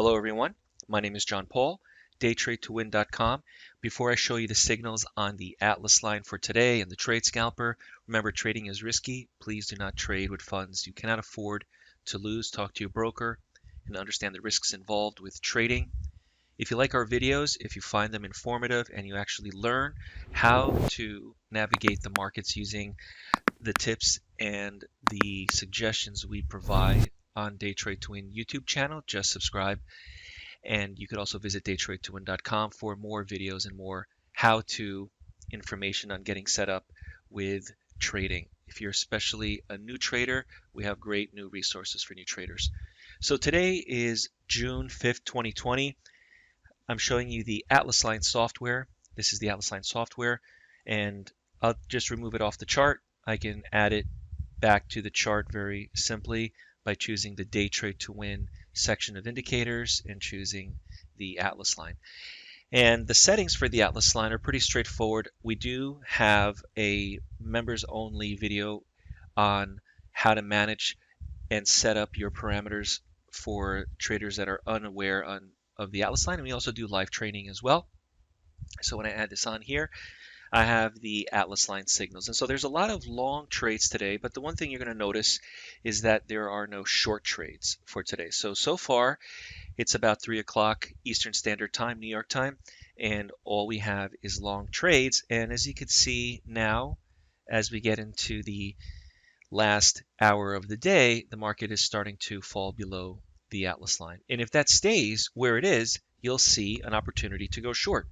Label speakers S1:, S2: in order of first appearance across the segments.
S1: Hello everyone, my name is John Paul, DayTradeToWin.com. Before I show you the signals on the Atlas line for today and the Trade Scalper, remember trading is risky. Please do not trade with funds you cannot afford to lose. Talk to your broker and understand the risks involved with trading. If you like our videos, if you find them informative and you actually learn how to navigate the markets using the tips and the suggestions we provide on DayTradeToWin YouTube channel, just subscribe. And you could also visit DayTradeToWin.com for more videos and more how-to information on getting set up with trading. If you're especially a new trader, we have great new resources for new traders. So today is June 5th, 2020. I'm showing you the Atlas line software. This is the Atlas line software, and I'll just remove it off the chart. I can add it back to the chart very simply by choosing the DayTradeToWin section of indicators and choosing the Atlas line. And the settings for the Atlas line are pretty straightforward. We do have a members only video on how to manage and set up your parameters for traders that are unaware of the Atlas line, and we also do live training as well. So when I add this on here, I have the Atlas line signals. And so there's a lot of long trades today, but the one thing you're going to notice is that there are no short trades for today. So far, it's about 3 o'clock Eastern Standard Time, New York time, and all we have is long trades. And as you can see now, as we get into the last hour of the day, the market is starting to fall below the Atlas line. And if that stays where it is, you'll see an opportunity to go short.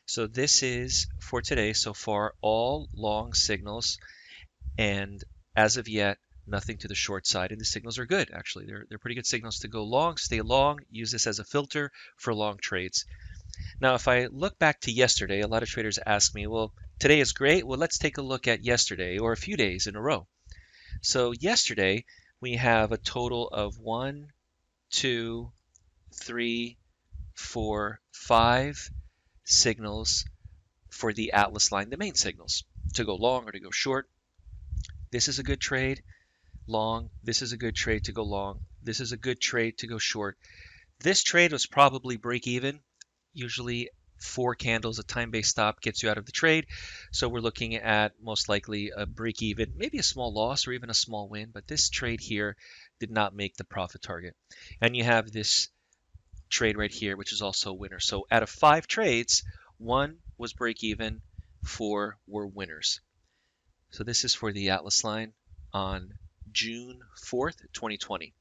S1: So this is, for today so far, all long signals, and as of yet, nothing to the short side. And the signals are good, actually. They're pretty good signals to go long, stay long, use this as a filter for long trades. Now, if I look back to yesterday, a lot of traders ask me, well, today is great. Well, let's take a look at yesterday or a few days in a row. So yesterday, we have a total of 1, 2, 3, 4, 5 signals for the Atlas line, the main signals, to go long or to go short. This is a good trade, long. This is a good trade to go long. This is a good trade to go short. This trade was probably break even. Usually 4 candles, a time-based stop gets you out of the trade. So we're looking at most likely a break even, maybe a small loss or even a small win, but this trade here did not make the profit target. And you have this trade right here, which is also a winner. So out of 5 trades, 1 was break even, 4 were winners. So this is for the Atlas line on June 4th, 2020.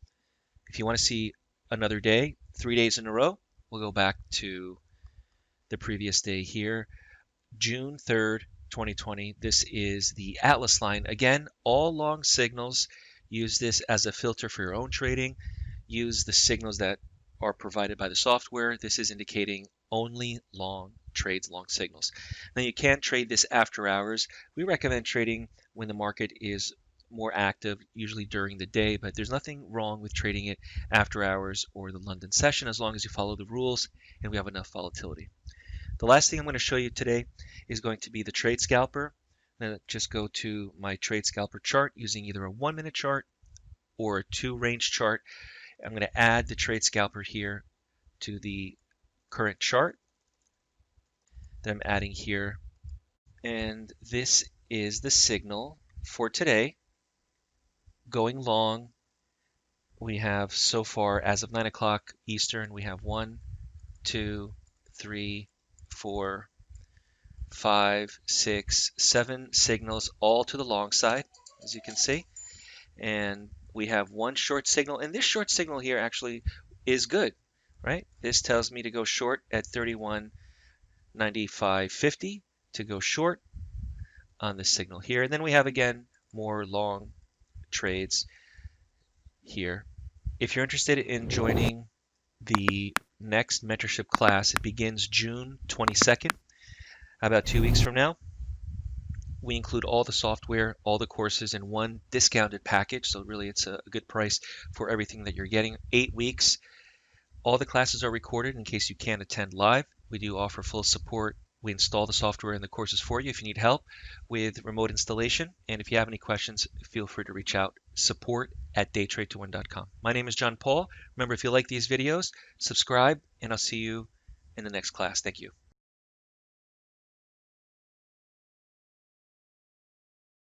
S1: If you want to see another day, 3 days in a row, we'll go back to the previous day here, June 3rd, 2020. This is the Atlas line. Again, all long signals. Use this as a filter for your own trading. Use the signals that are provided by the software. This is indicating only long trades, long signals. Now you can trade this after hours. We recommend trading when the market is more active, usually during the day, but there's nothing wrong with trading it after hours or the London session as long as you follow the rules and we have enough volatility. The last thing I'm going to show you today is going to be the Trade Scalper. Now just go to my Trade Scalper chart using either a 1-minute chart or a 2-range chart. I'm going to add the Trade Scalper here to the current chart that I'm adding here. And this is the signal for today. Going long, we have so far, as of 9 o'clock Eastern, we have 1, 2, 3, 4, 5, 6, 7 signals, all to the long side, as you can see. And we have 1 short signal, and this short signal here actually is good, right? This tells me to go short at 31.9550 to go short on the signal here. And then we have, again, more long trades here. If you're interested in joining the next mentorship class, it begins June 22nd, about 2 weeks from now. We include all the software, all the courses in one discounted package. So really it's a good price for everything that you're getting. 8 weeks. All the classes are recorded in case you can't attend live. We do offer full support. We install the software and the courses for you if you need help with remote installation. And if you have any questions, feel free to reach out, support at DayTradeToWin.com. My name is John Paul. Remember, if you like these videos, subscribe, and I'll see you in the next class. Thank you.